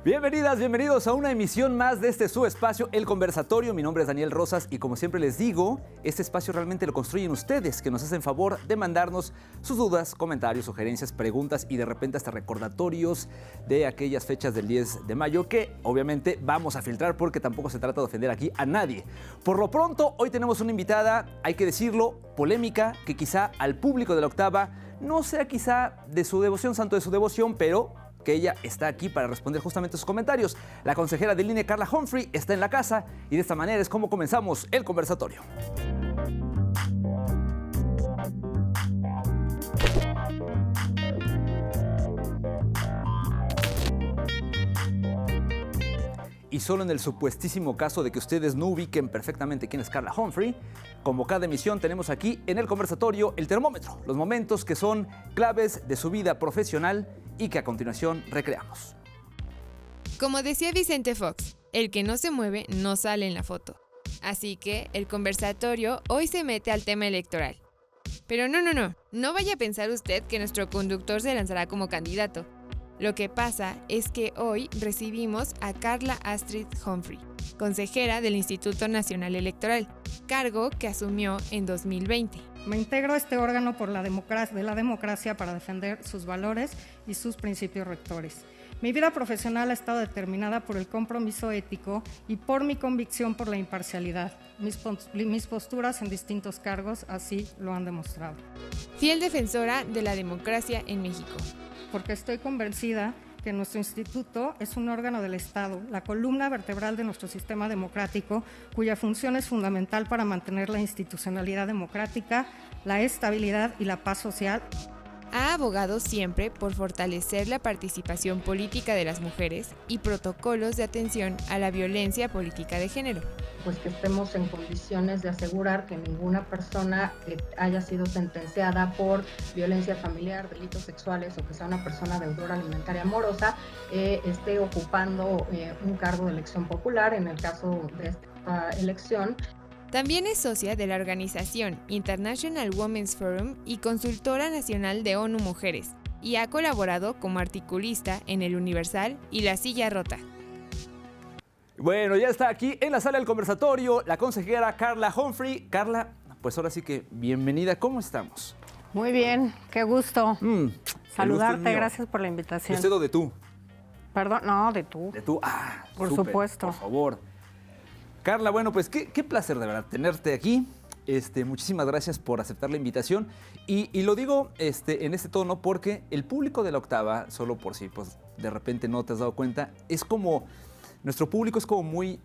Bienvenidas, bienvenidos a una emisión más de este su espacio, El Conversatorio. Mi nombre es Daniel Rosas y como siempre les digo, este espacio realmente lo construyen ustedes, que nos hacen favor de mandarnos sus dudas, comentarios, sugerencias, preguntas y de repente hasta recordatorios de aquellas fechas del 10 de mayo que obviamente vamos a filtrar porque tampoco se trata de ofender aquí a nadie. Por lo pronto, hoy tenemos una invitada, hay que decirlo, polémica, que quizá al público de la octava no sea quizá de su devoción, santo de su devoción, pero que ella está aquí para responder justamente sus comentarios. La consejera del INE, Carla Humphrey, está en la casa y de esta manera es como comenzamos el conversatorio. Y solo en el supuestísimo caso de que ustedes no ubiquen perfectamente quién es Carla Humphrey, como cada emisión tenemos aquí en el conversatorio el termómetro, los momentos que son claves de su vida profesional y que a continuación recreamos. Como decía Vicente Fox, el que no se mueve no sale en la foto. Así que el conversatorio hoy se mete al tema electoral. Pero no vaya a pensar usted que nuestro conductor se lanzará como candidato. Lo que pasa es que hoy recibimos a Carla Astrid Humphrey, consejera del Instituto Nacional Electoral, cargo que asumió en 2020. Me integro a este órgano por la democracia para defender sus valores y sus principios rectores. Mi vida profesional ha estado determinada por el compromiso ético y por mi convicción por la imparcialidad. Mis posturas en distintos cargos así lo han demostrado. Fiel defensora de la democracia en México. Porque estoy convencida que nuestro instituto es un órgano del Estado, la columna vertebral de nuestro sistema democrático, cuya función es fundamental para mantener la institucionalidad democrática, la estabilidad y la paz social. Ha abogado siempre por fortalecer la participación política de las mujeres y protocolos de atención a la violencia política de género. Pues que estemos en condiciones de asegurar que ninguna persona que haya sido sentenciada por violencia familiar, delitos sexuales o que sea una persona deudora alimentaria morosa esté ocupando un cargo de elección popular en el caso de esta elección. También es socia de la organización International Women's Forum y consultora nacional de ONU Mujeres, y ha colaborado como articulista en El Universal y La Silla Rota. Bueno, ya está aquí en la sala del conversatorio la consejera Carla Humphrey. Carla, pues ahora sí que bienvenida. ¿Cómo estamos? Muy bien, qué gusto saludarte, gracias por la invitación. ¿Usted o de tú? Perdón, no, de tú. De tú, por súper, supuesto. Por favor. Carla, bueno, pues qué placer de verdad tenerte aquí. Muchísimas gracias por aceptar la invitación. Y lo digo en este tono porque el público de la octava, solo por si pues, de repente no te has dado cuenta, es como, nuestro público es como muy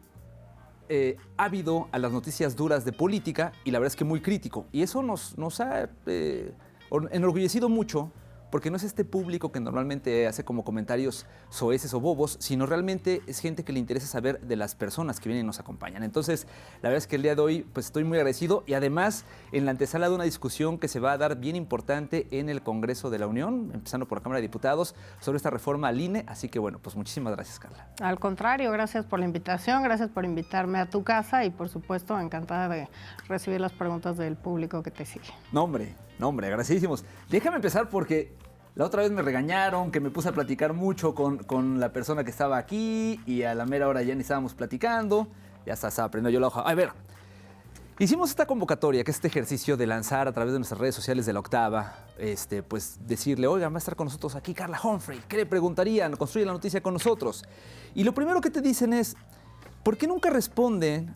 ávido a las noticias duras de política y la verdad es que muy crítico. Y eso nos ha enorgullecido mucho, porque no es este público que normalmente hace como comentarios soeces o bobos, sino realmente es gente que le interesa saber de las personas que vienen y nos acompañan. Entonces, la verdad es que el día de hoy pues estoy muy agradecido y además en la antesala de una discusión que se va a dar bien importante en el Congreso de la Unión, empezando por la Cámara de Diputados, sobre esta reforma al INE. Así que bueno, pues muchísimas gracias, Carla. Al contrario, gracias por la invitación, gracias por invitarme a tu casa y por supuesto encantada de recibir las preguntas del público que te sigue. No, hombre, agradecidísimos. Déjame empezar porque la otra vez me regañaron, que me puse a platicar mucho con la persona que estaba aquí y a la mera hora ya ni estábamos platicando. Ya estaba aprendiendo yo la hoja. A ver, hicimos esta convocatoria, que es este ejercicio de lanzar a través de nuestras redes sociales de la octava, pues decirle, oigan, va a estar con nosotros aquí Carla Humphrey. ¿Qué le preguntarían? Construye la noticia con nosotros. Y lo primero que te dicen es, ¿por qué nunca responden?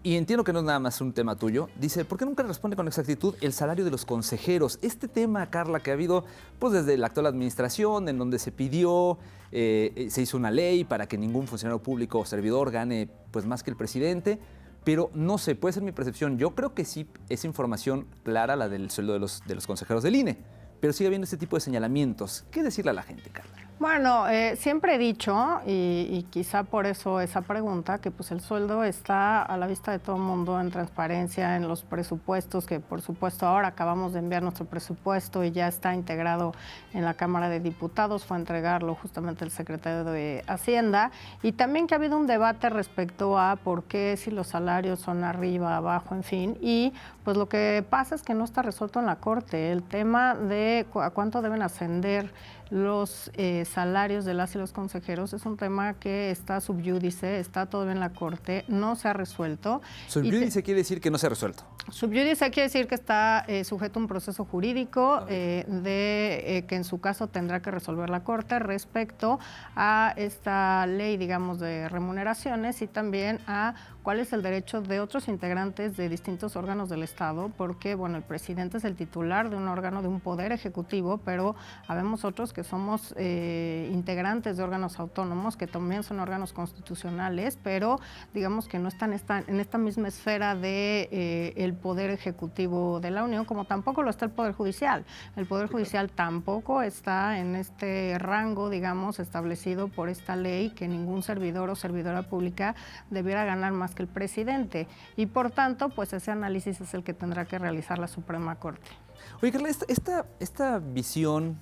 Y entiendo que no es nada más un tema tuyo. Dice, ¿por qué nunca responde con exactitud el salario de los consejeros? Este tema, Carla, que ha habido pues desde la actual administración, en donde se pidió, se hizo una ley para que ningún funcionario público o servidor gane pues más que el presidente. Pero no sé, puede ser mi percepción. Yo creo que sí es información clara la del sueldo de los consejeros del INE. Pero sigue habiendo este tipo de señalamientos. ¿Qué decirle a la gente, Carla? Bueno, siempre he dicho, y quizá por eso esa pregunta, que pues el sueldo está a la vista de todo el mundo en transparencia, en los presupuestos, que por supuesto ahora acabamos de enviar nuestro presupuesto y ya está integrado en la Cámara de Diputados, fue a entregarlo justamente el secretario de Hacienda, y también que ha habido un debate respecto a por qué si los salarios son arriba, abajo, en fin, y pues lo que pasa es que no está resuelto en la Corte. El tema de a cuánto deben ascender los salarios de las y los consejeros es un tema que está subyúdice, está todavía en la Corte, no se ha resuelto. Subyúdice quiere decir que no se ha resuelto. Subyúdice quiere decir que está sujeto a un proceso jurídico que en su caso tendrá que resolver la Corte respecto a esta ley, digamos, de remuneraciones y también a cuál es el derecho de otros integrantes de distintos órganos del Estado, porque, bueno, el presidente es el titular de un órgano, de un poder ejecutivo, pero habemos otros que somos integrantes de órganos autónomos, que también son órganos constitucionales, pero digamos que no están en esta misma esfera de el poder ejecutivo de la Unión, como tampoco lo está el Poder Judicial. El Poder Judicial tampoco está en este rango, digamos, establecido por esta ley, que ningún servidor o servidora pública debiera ganar más que el presidente. Y por tanto, pues ese análisis es el que tendrá que realizar la Suprema Corte. Oye, Carla, esta visión,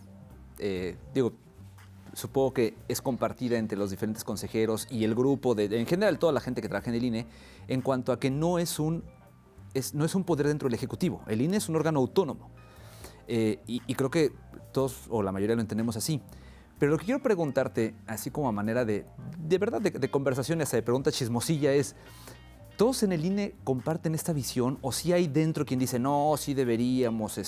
supongo que es compartida entre los diferentes consejeros y el grupo, en general toda la gente que trabaja en el INE, en cuanto a que no es un poder dentro del Ejecutivo. El INE es un órgano autónomo. Y creo que todos o la mayoría lo entendemos así. Pero lo que quiero preguntarte, así como a manera de verdad, de conversación, esa de pregunta chismosilla, es: ¿todos en el INE comparten esta visión? ¿O si hay dentro quien dice, no, sí deberíamos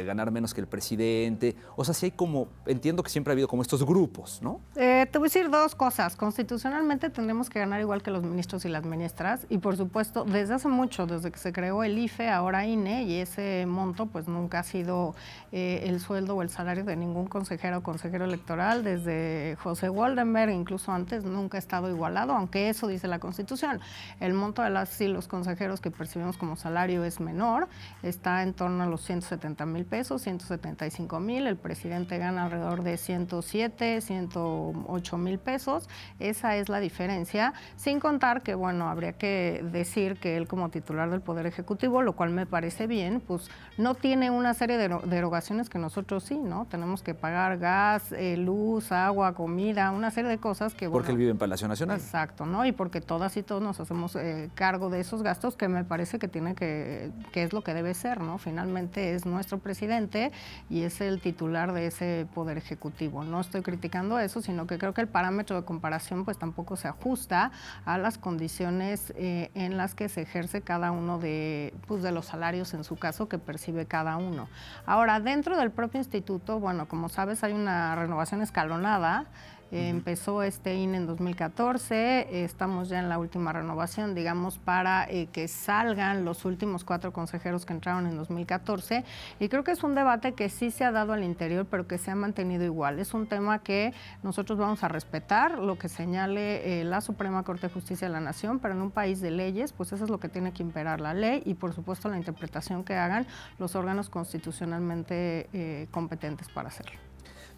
ganar menos que el presidente? O sea, si hay como, entiendo que siempre ha habido como estos grupos, ¿no? Te voy a decir dos cosas. Constitucionalmente tendremos que ganar igual que los ministros y las ministras. Y por supuesto, desde hace mucho, desde que se creó el IFE, ahora INE, y ese monto pues nunca ha sido el sueldo o el salario de ningún consejero o consejero electoral. Desde José Waldenberg, incluso antes, nunca ha estado igualado, aunque eso dice la Constitución. El monto de las y los consejeros que percibimos como salario es menor, está en torno a los 170,000 pesos, 175,000, el presidente gana alrededor de 107, 108,000 pesos, esa es la diferencia, sin contar que, bueno, habría que decir que él como titular del Poder Ejecutivo, lo cual me parece bien, pues no tiene una serie de derogaciones que nosotros sí, ¿no? Tenemos que pagar gas, luz, agua, comida, una serie de cosas que... Porque él vive en Palacio Nacional. Exacto, ¿no? Y porque todas y todos nos hacemos cargo de esos gastos, que me parece que que es lo que debe ser, ¿no? Finalmente es nuestro presidente y es el titular de ese poder ejecutivo. No estoy criticando eso, sino que creo que el parámetro de comparación pues tampoco se ajusta a las condiciones en las que se ejerce cada uno de los salarios, en su caso, que percibe cada uno. Ahora, dentro del propio instituto, bueno, como sabes, hay una renovación escalonada. Empezó este INE en 2014, estamos ya en la última renovación, digamos, para que salgan los últimos 4 consejeros que entraron en 2014, y creo que es un debate que sí se ha dado al interior, pero que se ha mantenido igual. Es un tema que nosotros vamos a respetar, lo que señale la Suprema Corte de Justicia de la Nación, pero en un país de leyes, pues eso es lo que tiene que imperar, la ley y, por supuesto, la interpretación que hagan los órganos constitucionalmente competentes para hacerlo.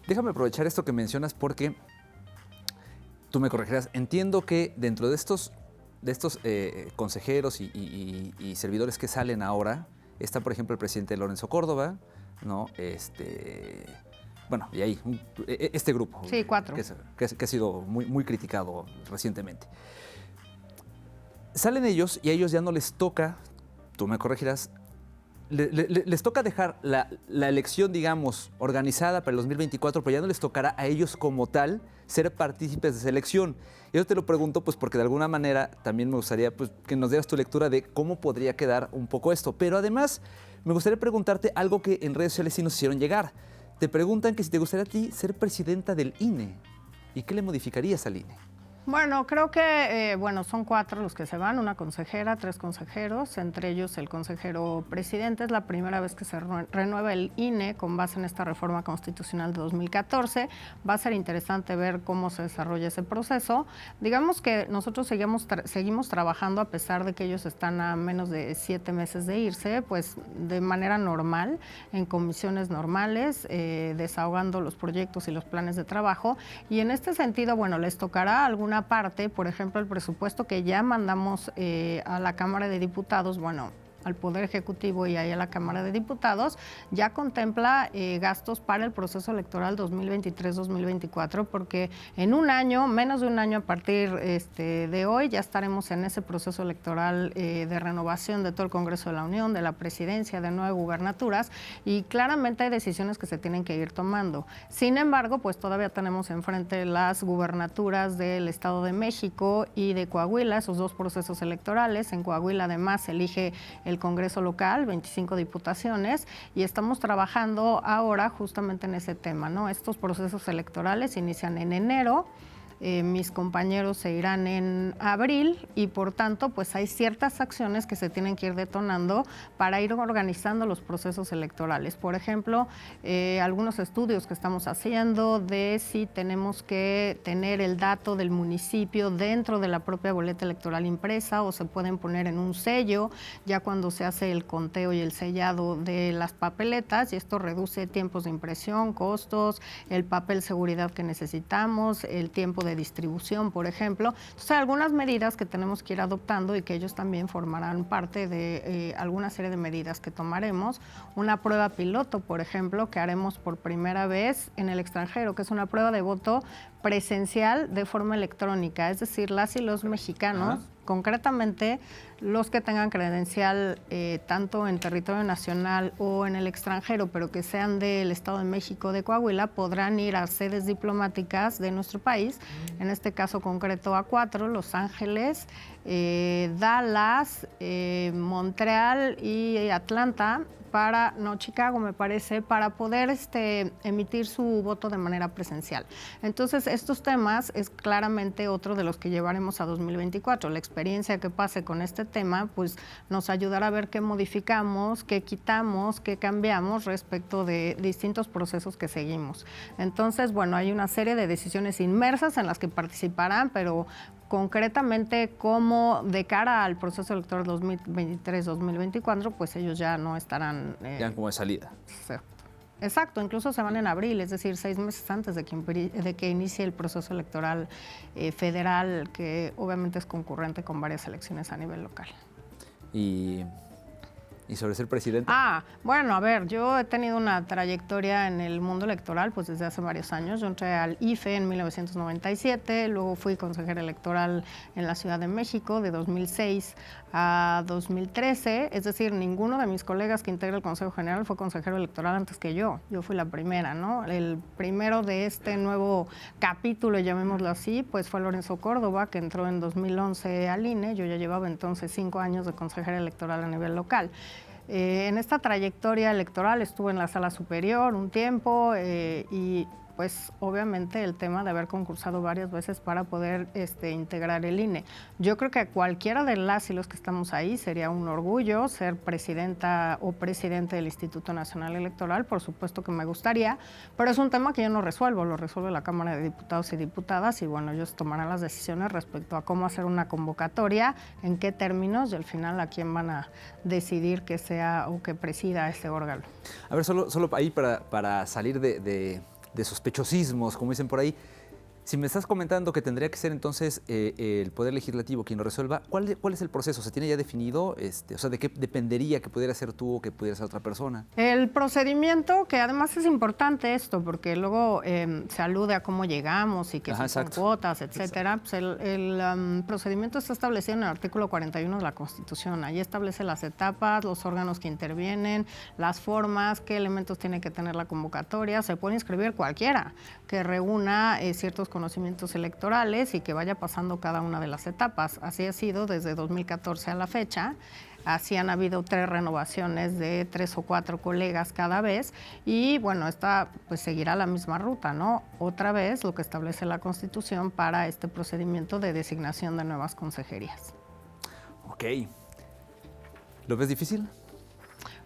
Déjame aprovechar esto que mencionas porque... Tú me corregirás. Entiendo que dentro de estos consejeros y servidores que salen ahora, está, por ejemplo, el presidente Lorenzo Córdoba, ¿no? Bueno, y ahí, este grupo. Sí, 4. Que ha sido muy, muy criticado recientemente. Salen ellos y a ellos ya no les toca, tú me corregirás, les toca dejar la elección, digamos, organizada para el 2024, pero ya no les tocará a ellos como tal ser partícipes de esa elección. Y yo te lo pregunto pues porque de alguna manera también me gustaría pues, que nos dieras tu lectura de cómo podría quedar un poco esto. Pero además me gustaría preguntarte algo que en redes sociales sí nos hicieron llegar. Te preguntan que si te gustaría a ti ser presidenta del INE. ¿Y qué le modificarías al INE? Bueno, creo que son 4 los que se van, una consejera, 3 consejeros, entre ellos el consejero presidente. Es la primera vez que se renueva el INE con base en esta reforma constitucional de 2014. Va a ser interesante ver cómo se desarrolla ese proceso. Digamos que nosotros seguimos trabajando, a pesar de que ellos están a menos de 7 meses de irse, pues de manera normal, en comisiones normales, desahogando los proyectos y los planes de trabajo. Y en este sentido, bueno, les tocará alguna parte, por ejemplo, el presupuesto que ya mandamos a la Cámara de Diputados, bueno, al Poder Ejecutivo y ahí a la Cámara de Diputados, ya contempla gastos para el proceso electoral 2023-2024, porque en un año, menos de un año a partir de hoy, ya estaremos en ese proceso electoral de renovación de todo el Congreso de la Unión, de la Presidencia, de 9 gubernaturas, y claramente hay decisiones que se tienen que ir tomando. Sin embargo, pues todavía tenemos enfrente las gubernaturas del Estado de México y de Coahuila, esos dos procesos electorales. En Coahuila además se elige el Congreso local, 25 diputaciones, y estamos trabajando ahora justamente en ese tema, ¿no? Estos procesos electorales inician en enero. Mis compañeros se irán en abril y por tanto pues hay ciertas acciones que se tienen que ir detonando para ir organizando los procesos electorales. Por ejemplo, algunos estudios que estamos haciendo de si tenemos que tener el dato del municipio dentro de la propia boleta electoral impresa o se pueden poner en un sello ya cuando se hace el conteo y el sellado de las papeletas, y esto reduce tiempos de impresión, costos, el papel seguridad que necesitamos, el tiempo de distribución, por ejemplo. Entonces, hay algunas medidas que tenemos que ir adoptando y que ellos también formarán parte de alguna serie de medidas que tomaremos. Una prueba piloto, por ejemplo, que haremos por primera vez en el extranjero, que es una prueba de voto presencial de forma electrónica, es decir, las y los mexicanos, concretamente los que tengan credencial tanto en territorio nacional o en el extranjero, pero que sean del Estado de México, de Coahuila, podrán ir a sedes diplomáticas de nuestro país, en este caso concreto a 4, Los Ángeles, Dallas, Montreal y Atlanta, Chicago me parece, para poder emitir su voto de manera presencial. Entonces, estos temas es claramente otro de los que llevaremos a 2024. La experiencia que pase con este tema, pues nos ayudará a ver qué modificamos, qué quitamos, qué cambiamos respecto de distintos procesos que seguimos. Entonces, bueno, hay una serie de decisiones inmersas en las que participarán, pero concretamente como de cara al proceso electoral 2023-2024, pues ellos ya no estarán... ya como de salida. Exacto, incluso se van en abril, es decir, 6 meses antes de que inicie el proceso electoral federal, que obviamente es concurrente con varias elecciones a nivel local. ¿Y sobre ser presidente? Bueno, a ver, yo he tenido una trayectoria en el mundo electoral pues desde hace varios años. Yo entré al IFE en 1997, luego fui consejera electoral en la Ciudad de México de 2006 a 2013, es decir, ninguno de mis colegas que integra el Consejo General fue consejero electoral antes que yo. Yo fui la primera, ¿no? El primero de este nuevo capítulo, llamémoslo así, pues fue Lorenzo Córdoba, que entró en 2011 al INE. Yo ya llevaba entonces 5 años de consejera electoral a nivel local. En esta trayectoria electoral estuve en la Sala Superior un tiempo y pues obviamente el tema de haber concursado varias veces para poder integrar el INE. Yo creo que a cualquiera de las y los que estamos ahí sería un orgullo ser presidenta o presidente del Instituto Nacional Electoral, por supuesto que me gustaría, pero es un tema que yo no resuelvo, lo resuelve la Cámara de Diputados y Diputadas y bueno, ellos tomarán las decisiones respecto a cómo hacer una convocatoria, en qué términos y al final a quién van a decidir que sea o que presida este órgano. A ver, solo ahí para salir de sospechosismos, como dicen por ahí. Si me estás comentando que tendría que ser entonces el Poder Legislativo quien lo resuelva, ¿cuál es el proceso? ¿Se tiene ya definido? O sea, ¿de qué dependería que pudiera ser tú o que pudiera ser otra persona? El procedimiento, que además es importante esto, porque luego se alude a cómo llegamos y que son cuotas, etcétera. Pues el procedimiento está establecido en el artículo 41 de la Constitución. Allí establece las etapas, los órganos que intervienen, las formas, qué elementos tiene que tener la convocatoria. Se puede inscribir cualquiera que reúna ciertos conocimientos electorales y que vaya pasando cada una de las etapas. Así ha sido desde 2014 a la fecha. Así han habido 3 renovaciones de 3 o 4 colegas cada vez y bueno, esta pues seguirá la misma ruta, ¿no? Otra vez lo que establece la Constitución para este procedimiento de designación de nuevas consejerías. Ok. ¿Lo ves difícil?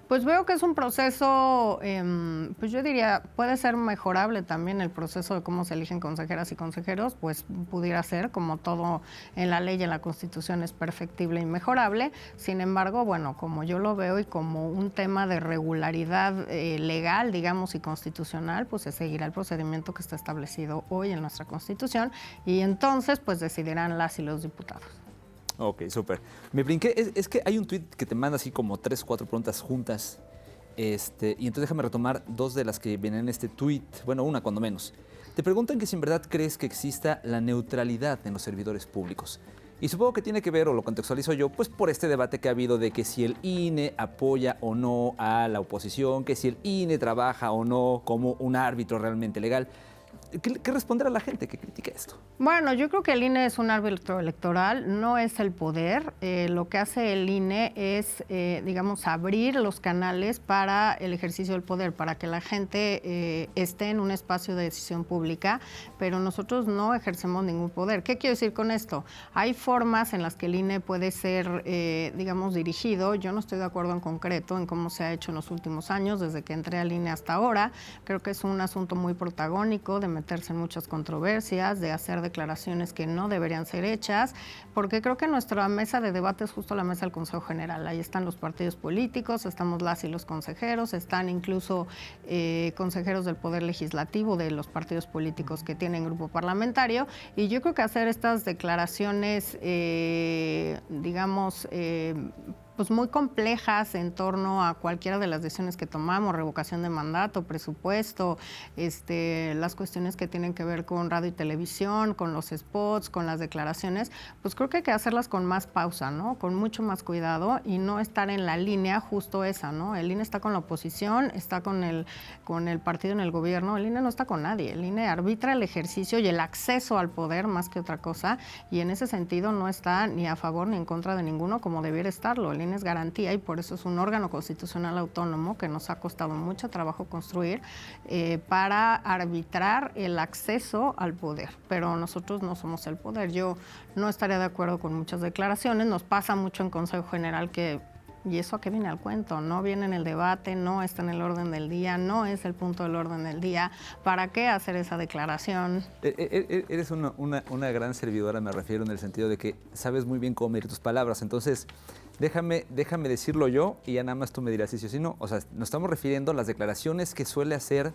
Pues veo que es un proceso, pues yo diría, puede ser mejorable también el proceso de cómo se eligen consejeras y consejeros, pues pudiera ser, como todo en la ley y en la Constitución es perfectible y mejorable. Sin embargo, bueno, como yo lo veo y como un tema de regularidad legal, digamos, y constitucional, pues se seguirá el procedimiento que está establecido hoy en nuestra Constitución y entonces pues decidirán las y los diputados. Ok, súper. Me brinqué, es que hay un tweet que te manda así como 3 o 4 preguntas juntas. Y entonces déjame retomar 2 de las que vienen en este tweet. Bueno, una cuando menos. Te preguntan que si en verdad crees que exista la neutralidad en los servidores públicos. Y supongo que tiene que ver, o lo contextualizo yo, pues por este debate que ha habido de que si el INE apoya o no a la oposición, que si el INE trabaja o no como un árbitro realmente legal. ¿Qué responder a la gente que critica esto? Bueno, yo creo que el INE es un árbitro electoral, no es el poder. Lo que hace el INE es, digamos, abrir los canales para el ejercicio del poder, para que la gente esté en un espacio de decisión pública, pero nosotros no ejercemos ningún poder. ¿Qué quiero decir con esto? Hay formas en las que el INE puede ser, digamos, dirigido. Yo no estoy de acuerdo en concreto en cómo se ha hecho en los últimos años, desde que entré al INE hasta ahora. Creo que es un asunto muy protagónico, de meterse en muchas controversias, de hacer declaraciones que no deberían ser hechas, porque creo que nuestra mesa de debate es justo la mesa del Consejo General. Ahí están los partidos políticos, estamos las y los consejeros, están incluso consejeros del Poder Legislativo de los partidos políticos que tienen grupo parlamentario, y yo creo que hacer estas declaraciones, digamos, pues muy complejas en torno a cualquiera de las decisiones que tomamos, revocación de mandato, presupuesto, las cuestiones que tienen que ver con radio y televisión, con los spots, con las declaraciones, pues creo que hay que hacerlas con más pausa, ¿no? Con mucho más cuidado y no estar en la línea justo esa, ¿no? El INE está con la oposición, está con el partido en el gobierno, el INE no está con nadie, el INE arbitra el ejercicio y el acceso al poder más que otra cosa, y en ese sentido no está ni a favor ni en contra de ninguno como debiera estarlo. El INE es garantía y por eso es un órgano constitucional autónomo que nos ha costado mucho trabajo construir para arbitrar el acceso al poder, pero nosotros no somos el poder. Yo no estaría de acuerdo con muchas declaraciones, nos pasa mucho en Consejo General que, ¿y eso a qué viene al cuento? No viene en el debate, no está en el orden del día, no es el punto del orden del día. ¿Para qué hacer esa declaración? Eres una gran servidora, me refiero en el sentido de que sabes muy bien cómo medir tus palabras. Entonces, déjame decirlo yo y ya nada más tú me dirás si sí o si no. O sea, nos estamos refiriendo a las declaraciones que suele hacer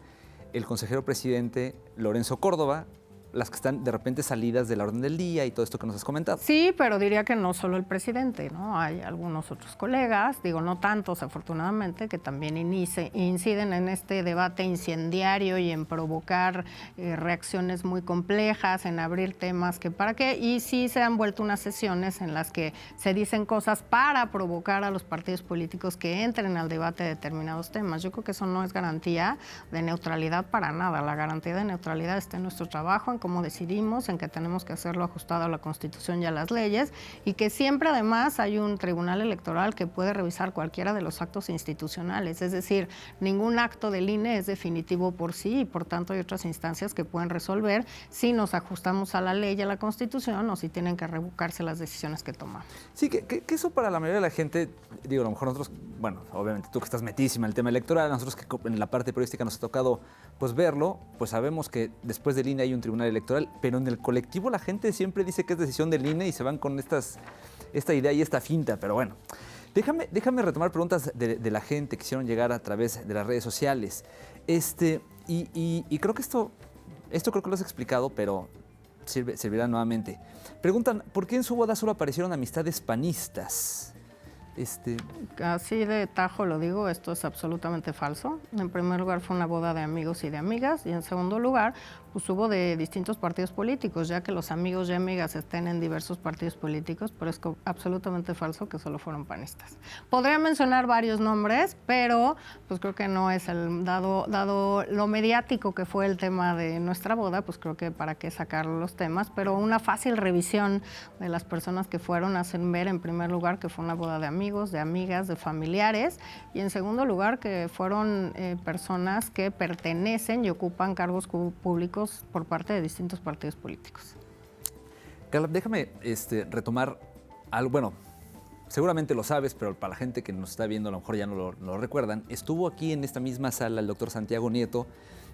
el consejero presidente Lorenzo Córdoba, las que están de repente salidas de la orden del día y todo esto que nos has comentado. Sí, pero diría que no solo el presidente, ¿no? Hay algunos otros colegas, digo, no tantos afortunadamente, que también inciden en este debate incendiario y en provocar reacciones muy complejas, en abrir temas que para qué, y sí se han vuelto unas sesiones en las que se dicen cosas para provocar a los partidos políticos que entren al debate de determinados temas. Yo creo que eso no es garantía de neutralidad para nada. La garantía de neutralidad está en nuestro trabajo, en cómo decidimos, en que tenemos que hacerlo ajustado a la Constitución y a las leyes, y que siempre además hay un tribunal electoral que puede revisar cualquiera de los actos institucionales. Es decir, ningún acto del INE es definitivo por sí y por tanto hay otras instancias que pueden resolver si nos ajustamos a la ley y a la Constitución o si tienen que revocarse las decisiones que tomamos. Sí, que eso para la mayoría de la gente, digo, a lo mejor nosotros, bueno, obviamente tú que estás metísima en el tema electoral, nosotros que en la parte periodística nos ha tocado pues verlo, pues sabemos que después del INE hay un tribunal electoral, pero en el colectivo la gente siempre dice que es decisión del INE y se van con esta idea y esta finta, pero bueno. Déjame retomar preguntas de la gente que quisieron llegar a través de las redes sociales. Y creo que esto creo que lo has explicado, pero servirá nuevamente. Preguntan, ¿por qué en su boda solo aparecieron amistades panistas? Así de tajo lo digo, esto es absolutamente falso. En primer lugar fue una boda de amigos y de amigas, y en segundo lugar pues hubo de distintos partidos políticos, ya que los amigos y amigas estén en diversos partidos políticos, pero es absolutamente falso que solo fueron panistas. Podría mencionar varios nombres, pero pues creo que no es dado lo mediático que fue el tema de nuestra boda, pues creo que para qué sacar los temas, pero una fácil revisión de las personas que fueron hacen ver en primer lugar que fue una boda de amigos, de amigas, de familiares, y en segundo lugar que fueron personas que pertenecen y ocupan cargos públicos por parte de distintos partidos políticos. Carla, déjame retomar algo, bueno, seguramente lo sabes, pero para la gente que nos está viendo a lo mejor ya no lo recuerdan, estuvo aquí en esta misma sala el doctor Santiago Nieto,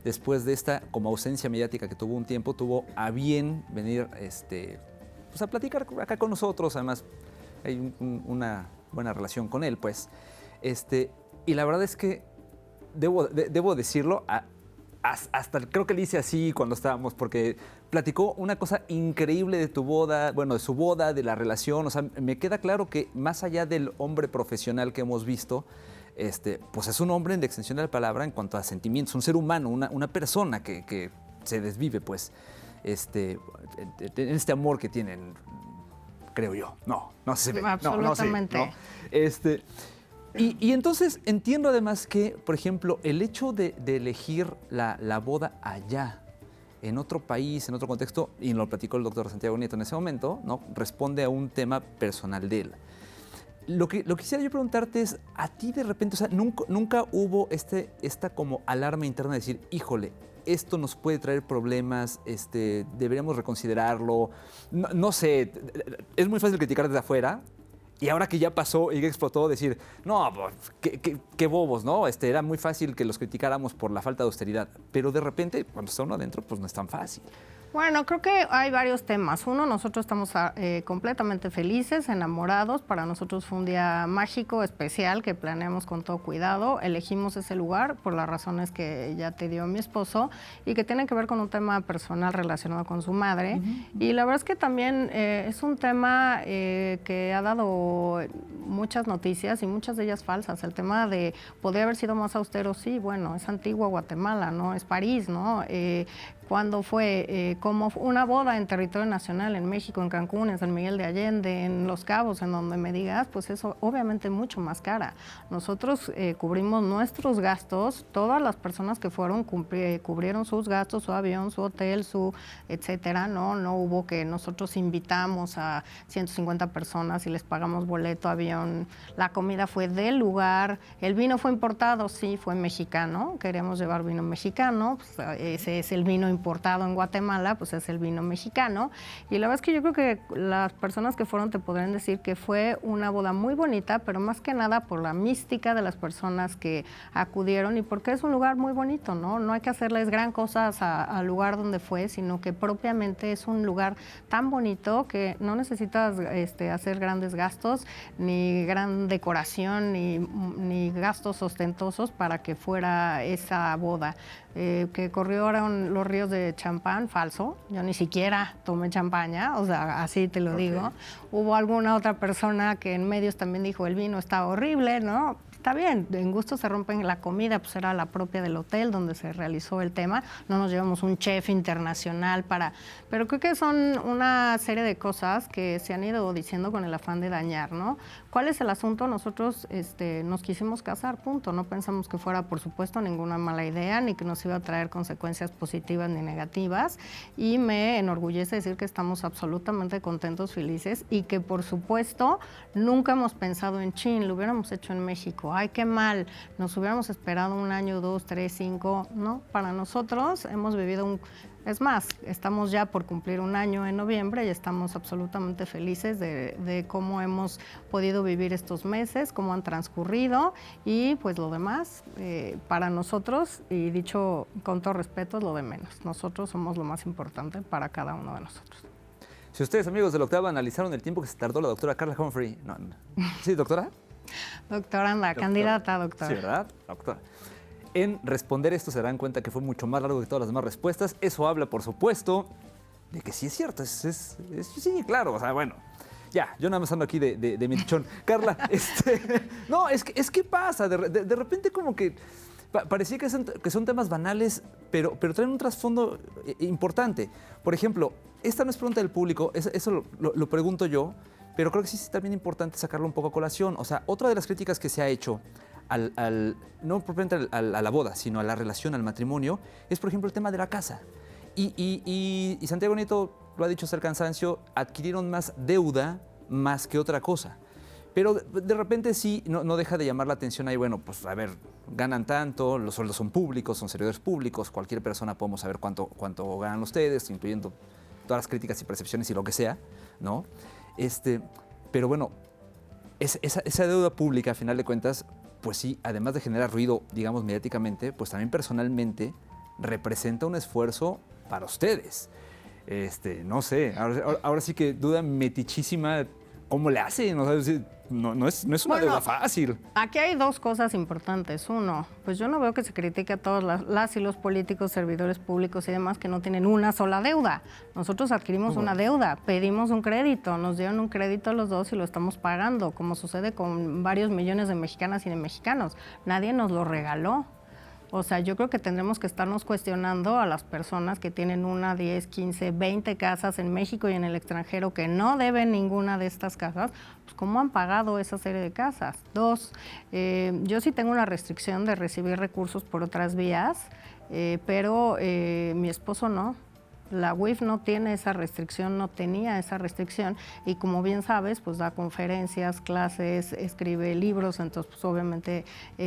después de esta como ausencia mediática que tuvo un tiempo, tuvo a bien venir pues a platicar acá con nosotros, además hay una buena relación con él, pues. Y la verdad es que debo decirlo, hasta creo que le hice así cuando estábamos, porque platicó una cosa increíble de tu boda, bueno, de su boda, de la relación. O sea, me queda claro que más allá del hombre profesional que hemos visto, pues es un hombre en la extensión de la palabra en cuanto a sentimientos, un ser humano, una persona que se desvive, pues, en este amor que tienen, creo yo. No se ve. Absolutamente. No, Y entonces entiendo además que, por ejemplo, el hecho de elegir la boda allá, en otro país, en otro contexto, y lo platicó el doctor Santiago Nieto en ese momento, ¿no? Responde a un tema personal de él. Lo que quisiera yo preguntarte es, a ti de repente, o sea, nunca hubo esta como alarma interna de decir, híjole, esto nos puede traer problemas, deberíamos reconsiderarlo, no sé, es muy fácil criticar desde afuera. Y ahora que ya pasó y que explotó, decir, no, pues, qué bobos, ¿no? Era muy fácil que los criticáramos por la falta de austeridad. Pero de repente, cuando está uno adentro, pues no es tan fácil. Bueno, creo que hay varios temas. Uno, nosotros estamos completamente felices, enamorados. Para nosotros fue un día mágico, especial, que planeamos con todo cuidado. Elegimos ese lugar por las razones que ya te dio mi esposo y que tienen que ver con un tema personal relacionado con su madre. Y la verdad es que también es un tema que ha dado muchas noticias y muchas de ellas falsas. El tema de podría haber sido más austero, sí, bueno, es Antigua Guatemala, ¿no? Es París, ¿no? Cuando fue como una boda en territorio nacional, en México, en Cancún, en San Miguel de Allende, en Los Cabos, en donde me digas, pues eso obviamente mucho más cara. Nosotros cubrimos nuestros gastos, todas las personas que fueron cubrieron sus gastos, su avión, su hotel, su etcétera, no hubo que nosotros invitamos a 150 personas y les pagamos boleto, avión, la comida fue del lugar, el vino fue importado, sí, fue mexicano, queríamos llevar vino mexicano, pues, ese es el vino importado en Guatemala, pues es el vino mexicano. Y la verdad es que yo creo que las personas que fueron te podrán decir que fue una boda muy bonita, pero más que nada por la mística de las personas que acudieron y porque es un lugar muy bonito, ¿no? No hay que hacerles gran cosas al lugar donde fue, sino que propiamente es un lugar tan bonito que no necesitas hacer grandes gastos, ni gran decoración, ni gastos ostentosos para que fuera esa boda. Que corrieron los ríos de champán, falso. Yo ni siquiera tomé champaña, o sea, así te lo digo. Hubo alguna otra persona que en medios también dijo el vino está horrible, ¿no? Está bien, en gusto se rompen la comida, pues era la propia del hotel donde se realizó el tema. No nos llevamos un chef internacional pero creo que son una serie de cosas que se han ido diciendo con el afán de dañar, ¿no? ¿Cuál es el asunto? Nosotros nos quisimos casar, punto. No pensamos que fuera, por supuesto, ninguna mala idea, ni que nos iba a traer consecuencias positivas ni negativas. Y me enorgullece decir que estamos absolutamente contentos, felices, y que, por supuesto, nunca hemos pensado en chin, lo hubiéramos hecho en México. Ay, qué mal, nos hubiéramos esperado 1 año, 2, 3, 5, ¿no? Para nosotros hemos vivido es más, estamos ya por cumplir 1 año en noviembre y estamos absolutamente felices de cómo hemos podido vivir estos meses, cómo han transcurrido y pues lo demás, para nosotros, y dicho con todo respeto, es lo de menos. Nosotros somos lo más importante para cada uno de nosotros. Si ustedes, amigos de la Octava, analizaron el tiempo que se tardó la doctora Carla Humphrey. No. ¿Sí, doctora? Doctora, candidata, doctora. Sí, ¿verdad? Doctora. En responder esto se darán cuenta que fue mucho más largo que todas las demás respuestas. Eso habla, por supuesto, de que sí es cierto. Sí, claro. O sea, bueno, ya, yo nada más ando aquí de metichón. Carla, no, es que pasa. De repente como que parecía que son temas banales, pero traen un trasfondo importante. Por ejemplo, esta no es pregunta del público, eso lo pregunto yo, pero creo que sí es también importante sacarlo un poco a colación. O sea, otra de las críticas que se ha hecho no propiamente a la boda, sino a la relación, al matrimonio, es, por ejemplo, el tema de la casa. Y Santiago Nieto lo ha dicho hasta el cansancio, adquirieron más deuda más que otra cosa. Pero de repente sí, no deja de llamar la atención ahí, bueno, pues a ver, ganan tanto, los sueldos son públicos, son servidores públicos, cualquier persona podemos saber cuánto ganan ustedes, incluyendo todas las críticas y percepciones y lo que sea, ¿no? Pero bueno, esa deuda pública, a final de cuentas, pues sí, además de generar ruido, digamos, mediáticamente, pues también personalmente representa un esfuerzo para ustedes. No sé, ahora sí que duda metichísima, ¿cómo le hacen? O sea, no es una deuda fácil. Aquí hay dos cosas importantes. Uno, pues yo no veo que se critique a todos las y los políticos, servidores públicos y demás que no tienen una sola deuda. Nosotros adquirimos una deuda, pedimos un crédito, nos dieron un crédito a los dos y lo estamos pagando, como sucede con varios millones de mexicanas y de mexicanos. Nadie nos lo regaló. O sea, yo creo que tendremos que estarnos cuestionando a las personas que tienen 1, 10, 15, 20 casas en México y en el extranjero que no deben ninguna de estas casas, pues cómo han pagado esa serie de casas. 2, yo sí tengo una restricción de recibir recursos por otras vías, pero mi esposo no. La UIF no tiene esa restricción, no tenía esa restricción y como bien sabes, pues da conferencias, clases, escribe libros, entonces pues obviamente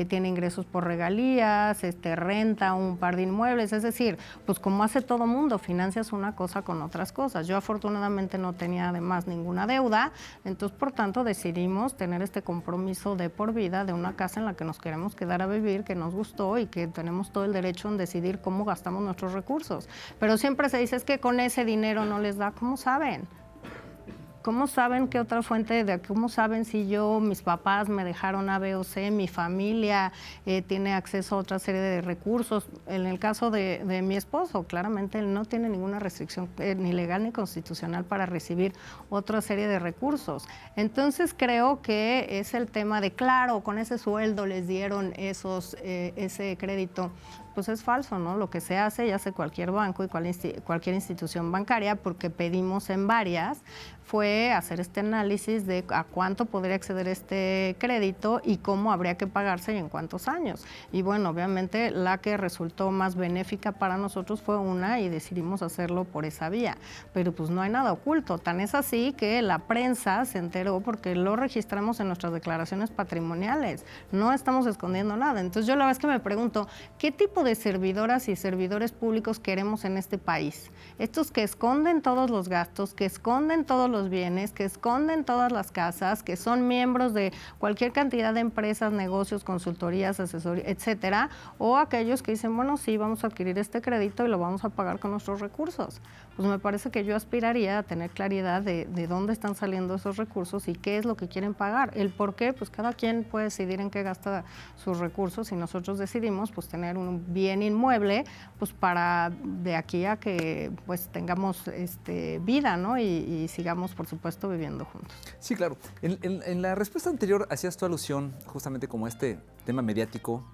tiene ingresos por regalías, renta un par de inmuebles, es decir, pues como hace todo mundo, financias una cosa con otras cosas. Yo afortunadamente no tenía además ninguna deuda, entonces por tanto decidimos tener este compromiso de por vida de una casa en la que nos queremos quedar a vivir, que nos gustó y que tenemos todo el derecho en decidir cómo gastamos nuestros recursos. Pero siempre se dice es que con ese dinero no les da. ¿Cómo saben? ¿Cómo saben qué otra fuente cómo saben si mis papás me dejaron A, B o C, mi familia tiene acceso a otra serie de recursos? En el caso de mi esposo, claramente él no tiene ninguna restricción ni legal ni constitucional para recibir otra serie de recursos. Entonces creo que es el tema de, claro, con ese sueldo les dieron ese crédito. Pues es falso, ¿no? Lo que se hace, ya hace cualquier banco y cualquier institución bancaria, porque pedimos en varias, fue hacer este análisis de a cuánto podría acceder este crédito y cómo habría que pagarse y en cuántos años. Y bueno, obviamente la que resultó más benéfica para nosotros fue una y decidimos hacerlo por esa vía. Pero pues no hay nada oculto. Tan es así que la prensa se enteró porque lo registramos en nuestras declaraciones patrimoniales. No estamos escondiendo nada. Entonces yo la verdad es que me pregunto, ¿qué tipo de servidoras y servidores públicos queremos en este país? Estos que esconden todos los gastos, que esconden todos los bienes, que esconden todas las casas, que son miembros de cualquier cantidad de empresas, negocios, consultorías, asesorías, etcétera, o aquellos que dicen, bueno, sí, vamos a adquirir este crédito y lo vamos a pagar con nuestros recursos. Pues me parece que yo aspiraría a tener claridad de dónde están saliendo esos recursos y qué es lo que quieren pagar. El por qué, pues cada quien puede decidir en qué gasta sus recursos y nosotros decidimos pues tener un bien inmueble pues para de aquí a que pues tengamos vida, ¿no? Y sigamos, por supuesto, viviendo juntos. Sí, claro. En la respuesta anterior hacías tu alusión justamente como este tema mediático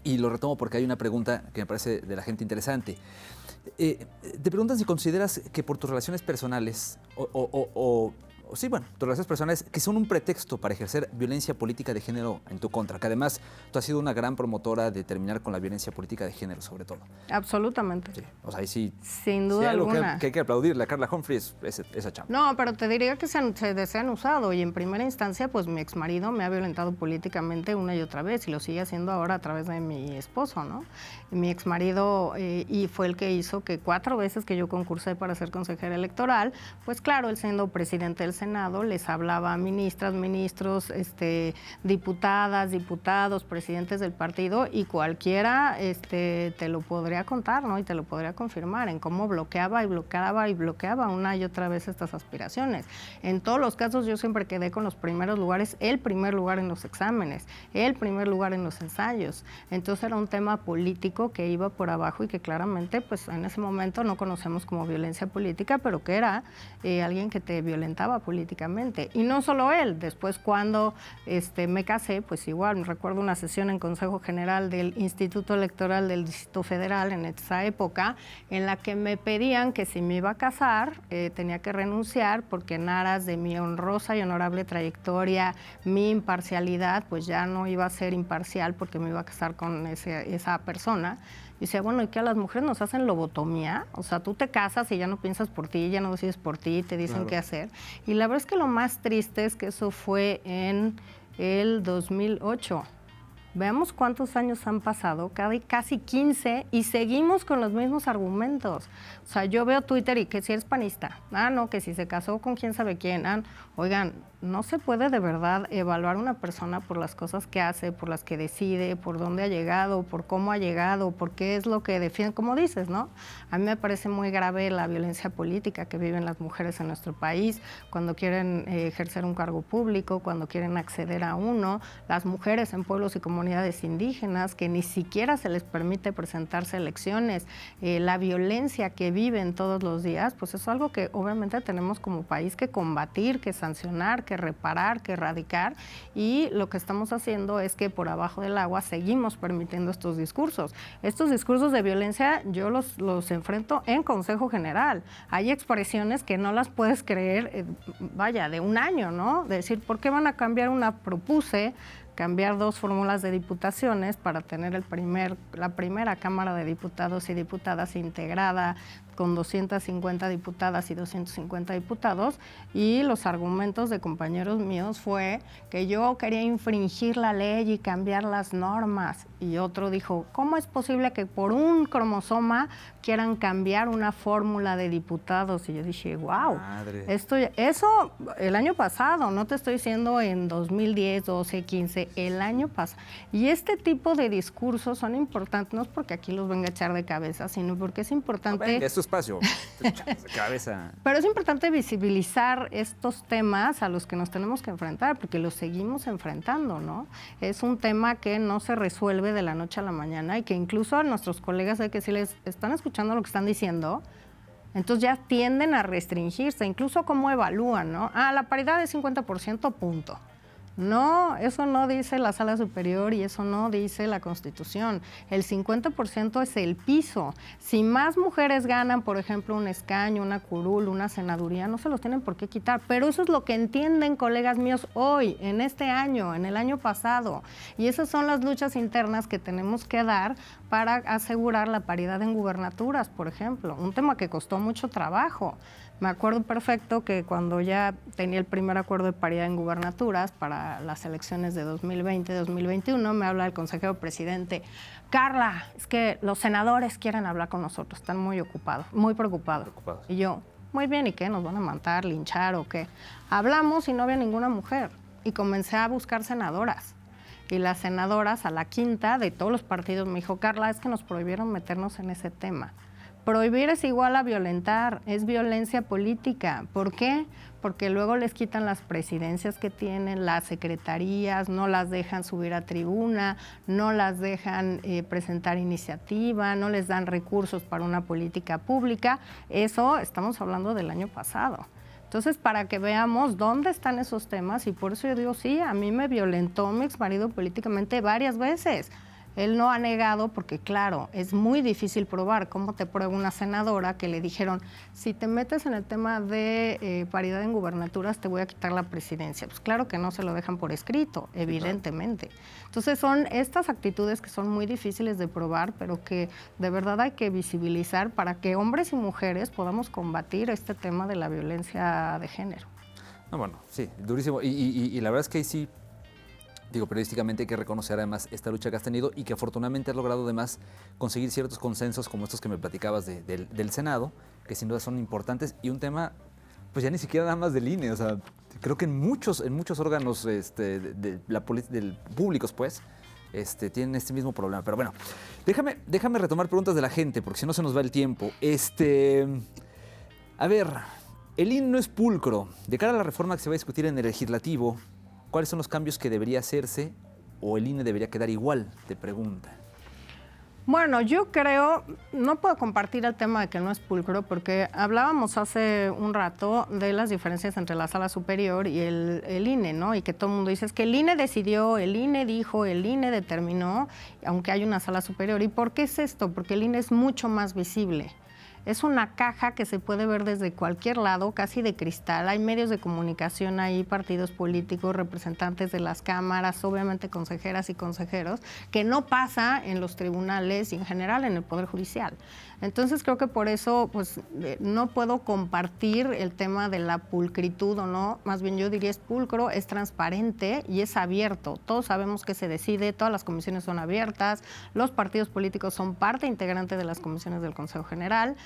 y lo retomo porque hay una pregunta que me parece de la gente interesante. Te preguntan si consideras que por tus relaciones personales tus relaciones personales que son un pretexto para ejercer violencia política de género en tu contra, que además tú has sido una gran promotora de terminar con la violencia política de género, sobre todo. Absolutamente. Sí, o sea, ahí sí. Sin duda alguna. Que hay que aplaudirle a Carla Humphrey esa chamba. No, pero te diría que se han usado y en primera instancia, pues mi exmarido me ha violentado políticamente una y otra vez y lo sigue haciendo ahora a través de mi esposo, ¿no? Mi exmarido y fue el que hizo que 4 veces que yo concursé para ser consejera electoral, pues claro, él siendo presidente del Senado, les hablaba a ministras, ministros, diputadas, diputados, presidentes del partido y cualquiera te lo podría contar, ¿no? Y te lo podría confirmar en cómo bloqueaba una y otra vez estas aspiraciones. En todos los casos yo siempre quedé con los primeros lugares, el primer lugar en los exámenes, el primer lugar en los ensayos. Entonces era un tema político que iba por abajo y que claramente pues en ese momento no conocemos como violencia política, pero que era alguien que te violentaba políticamente. Y no solo él, después cuando me casé, pues igual, recuerdo una sesión en Consejo General del Instituto Electoral del Distrito Federal en esa época, en la que me pedían que si me iba a casar, tenía que renunciar porque en aras de mi honrosa y honorable trayectoria, mi imparcialidad, pues ya no iba a ser imparcial porque me iba a casar con esa persona. Y decía, bueno, ¿y qué a las mujeres nos hacen lobotomía? O sea, tú te casas y ya no piensas por ti, ya no decides por ti, te dicen qué hacer. Y la verdad es que lo más triste es que eso fue en el 2008. Veamos cuántos años han pasado, casi 15, y seguimos con los mismos argumentos. O sea, yo veo Twitter y que si eres panista, no, que si se casó con quién sabe quién, oigan, no se puede de verdad evaluar una persona por las cosas que hace, por las que decide, por dónde ha llegado, por cómo ha llegado, por qué es lo que defiende, como dices, ¿no? A mí me parece muy grave la violencia política que viven las mujeres en nuestro país, cuando quieren ejercer un cargo público, cuando quieren acceder a uno, las mujeres en pueblos y comunidades indígenas que ni siquiera se les permite presentarse a elecciones, la violencia que viven todos los días, pues es algo que obviamente tenemos como país que combatir, que sancionar, que reparar, que erradicar, y lo que estamos haciendo es que por abajo del agua seguimos permitiendo estos discursos. Estos discursos de violencia yo los enfrento en Consejo General. Hay expresiones que no las puedes creer, de un año, ¿no? De decir, ¿por qué van a cambiar propuse cambiar 2 fórmulas de diputaciones para tener la primera Cámara de Diputados y Diputadas integrada con 250 diputadas y 250 diputados, y los argumentos de compañeros míos fue que yo quería infringir la ley y cambiar las normas, y otro dijo, ¿cómo es posible que por un cromosoma quieran cambiar una fórmula de diputados? Y yo dije, wow, eso el año pasado, no te estoy diciendo en 2010, 12, 15, el año pasado. Y este tipo de discursos son importantes, no es porque aquí los venga a echar de cabeza, sino porque es importante... espacio, cabeza. Pero es importante visibilizar estos temas a los que nos tenemos que enfrentar, porque los seguimos enfrentando, ¿no? Es un tema que no se resuelve de la noche a la mañana y que incluso a nuestros colegas hay que decirles, ¿están escuchando lo que están diciendo? Entonces ya tienden a restringirse, incluso cómo evalúan, ¿no? La paridad es 50%, punto. No, eso no dice la Sala Superior y eso no dice la Constitución. El 50% es el piso. Si más mujeres ganan, por ejemplo, un escaño, una curul, una senaduría, no se los tienen por qué quitar. Pero eso es lo que entienden colegas míos hoy, en este año, en el año pasado. Y esas son las luchas internas que tenemos que dar para asegurar la paridad en gubernaturas, por ejemplo. Un tema que costó mucho trabajo. Me acuerdo perfecto que cuando ya tenía el primer acuerdo de paridad en gubernaturas para las elecciones de 2020-2021, me habla el consejero presidente, Carla, es que los senadores quieren hablar con nosotros, están muy ocupados, muy preocupados. Y yo, muy bien, ¿y qué? ¿Nos van a matar, linchar o qué? Hablamos y no había ninguna mujer. Y comencé a buscar senadoras. Y las senadoras, a la quinta de todos los partidos, me dijo, Carla, es que nos prohibieron meternos en ese tema. Prohibir es igual a violentar, es violencia política. ¿Por qué? Porque luego les quitan las presidencias que tienen, las secretarías, no las dejan subir a tribuna, no las dejan presentar iniciativa, no les dan recursos para una política pública. Eso estamos hablando del año pasado. Entonces, para que veamos dónde están esos temas, y por eso yo digo, sí, a mí me violentó mi exmarido políticamente varias veces. Él no ha negado porque, claro, es muy difícil probar. ¿Cómo te prueba una senadora que le dijeron, si te metes en el tema de paridad en gubernaturas, te voy a quitar la presidencia? Pues claro que no se lo dejan por escrito, evidentemente. Entonces son estas actitudes que son muy difíciles de probar, pero que de verdad hay que visibilizar para que hombres y mujeres podamos combatir este tema de la violencia de género. No, bueno, sí, durísimo. Y la verdad es que ahí sí, digo, periodísticamente hay que reconocer además esta lucha que has tenido y que afortunadamente has logrado además conseguir ciertos consensos como estos que me platicabas del Senado, que sin duda son importantes, y un tema, pues ya ni siquiera nada más del INE, o sea, creo que en muchos órganos del públicos, pues, tienen este mismo problema. Pero bueno, déjame retomar preguntas de la gente, porque si no se nos va el tiempo. A ver, el INE no es pulcro. De cara a la reforma que se va a discutir en el legislativo, ¿cuáles son los cambios que debería hacerse o el INE debería quedar igual? Te pregunta. Bueno, yo creo, no puedo compartir el tema de que no es pulcro, porque hablábamos hace un rato de las diferencias entre la Sala Superior y el INE, ¿no? Y que todo el mundo dice, es que el INE decidió, el INE dijo, el INE determinó, aunque hay una Sala Superior. ¿Y por qué es esto? Porque el INE es mucho más visible. Es una caja que se puede ver desde cualquier lado, casi de cristal. Hay medios de comunicación ahí, partidos políticos, representantes de las cámaras, obviamente consejeras y consejeros, que no pasa en los tribunales y en general en el Poder Judicial. Entonces creo que por eso pues, no puedo compartir el tema de la pulcritud o no, más bien yo diría es pulcro, es transparente y es abierto. Todos sabemos que se decide, todas las comisiones son abiertas, los partidos políticos son parte integrante de las comisiones del Consejo General.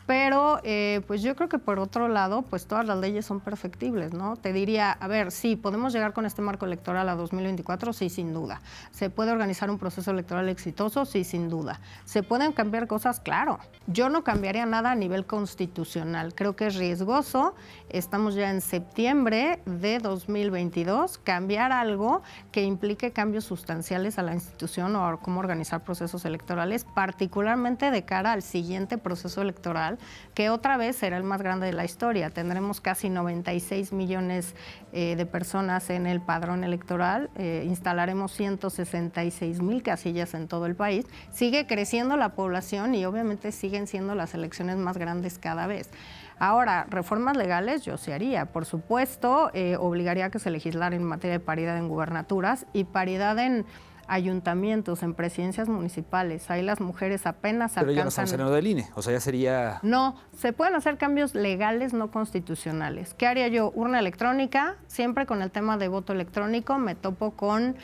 Pero pues yo creo que por otro lado, pues todas las leyes son perfectibles, ¿no? Te diría, a ver, sí, ¿podemos llegar con este marco electoral a 2024? Sí, sin duda. ¿Se puede organizar un proceso electoral exitoso? Sí, sin duda. ¿Se pueden cambiar cosas? Claro. Yo no cambiaría nada a nivel constitucional. Creo que es riesgoso. Estamos ya en septiembre de 2022. Cambiar algo que implique cambios sustanciales a la institución o a cómo organizar procesos electorales, particularmente de cara al siguiente proceso electoral, que otra vez será el más grande de la historia. Tendremos casi 96 millones de personas en el padrón electoral, instalaremos 166,000 casillas en todo el país. Sigue creciendo la población y obviamente siguen siendo las elecciones más grandes cada vez. Ahora, reformas legales yo sí haría. Por supuesto, obligaría a que se legislara en materia de paridad en gubernaturas y paridad en ayuntamientos, en presidencias municipales. Ahí las mujeres apenas alcanzan... Pero ya no estamos hablando del INE, o sea, ya sería... No, se pueden hacer cambios legales, no constitucionales. ¿Qué haría yo? Urna electrónica, siempre con el tema de voto electrónico me topo con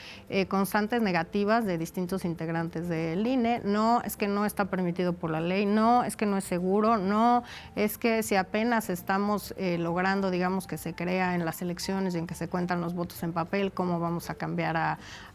constantes negativas de distintos integrantes del INE. No, es que no está permitido por la ley, no, es que no es seguro, no, es que si apenas estamos logrando, digamos, que se crea en las elecciones y en que se cuentan los votos en papel, ¿cómo vamos a cambiar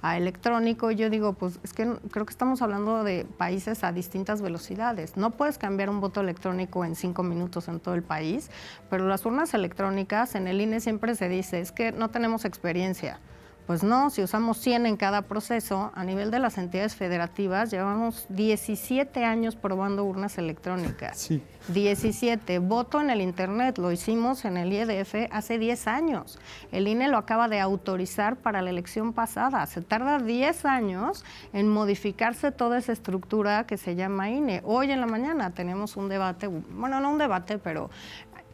a electrónico? Yo digo, pues es que creo que estamos hablando de países a distintas velocidades. No puedes cambiar un voto electrónico en 5 minutos en todo el país, pero las urnas electrónicas, en el INE siempre se dice, es que no tenemos experiencia. Pues no, si usamos 100 en cada proceso, a nivel de las entidades federativas, llevamos 17 años probando urnas electrónicas. Sí. 17. Voto en el Internet, lo hicimos en el IEDF hace 10 años. El INE lo acaba de autorizar para la elección pasada. Se tarda 10 años en modificarse toda esa estructura que se llama INE. Hoy en la mañana tenemos un debate, bueno, no un debate, pero...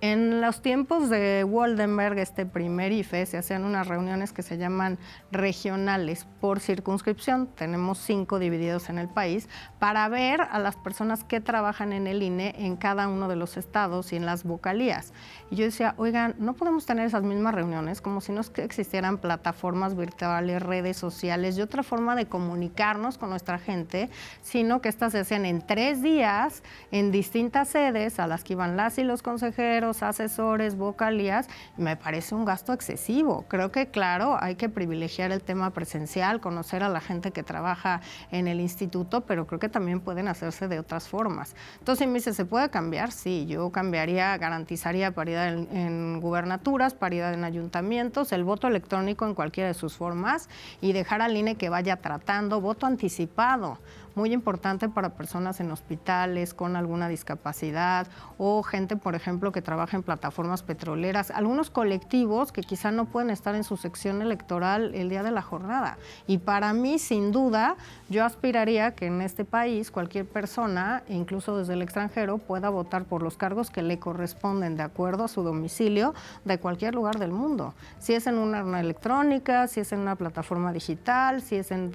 En los tiempos de Woldenberg, este primer IFE, se hacían unas reuniones que se llaman regionales por circunscripción. Tenemos 5 divididos en el país para ver a las personas que trabajan en el INE en cada uno de los estados y en las vocalías. Y yo decía, oigan, no podemos tener esas mismas reuniones como si no existieran plataformas virtuales, redes sociales y otra forma de comunicarnos con nuestra gente, sino que estas se hacían en 3 días en distintas sedes a las que iban las y los consejeros, asesores, vocalías. Me parece un gasto excesivo. Creo que, claro, hay que privilegiar el tema presencial, conocer a la gente que trabaja en el instituto, pero creo que también pueden hacerse de otras formas. Entonces, me dice, ¿se puede cambiar? Sí, yo cambiaría, garantizaría paridad en gubernaturas, paridad en ayuntamientos, el voto electrónico en cualquiera de sus formas y dejar al INE que vaya tratando voto anticipado. Muy importante para personas en hospitales con alguna discapacidad o gente, por ejemplo, que trabaja en plataformas petroleras, algunos colectivos que quizá no pueden estar en su sección electoral el día de la jornada. Y para mí, sin duda, yo aspiraría que en este país cualquier persona, incluso desde el extranjero, pueda votar por los cargos que le corresponden de acuerdo a su domicilio de cualquier lugar del mundo. Si es en una urna electrónica, si es en una plataforma digital, si es en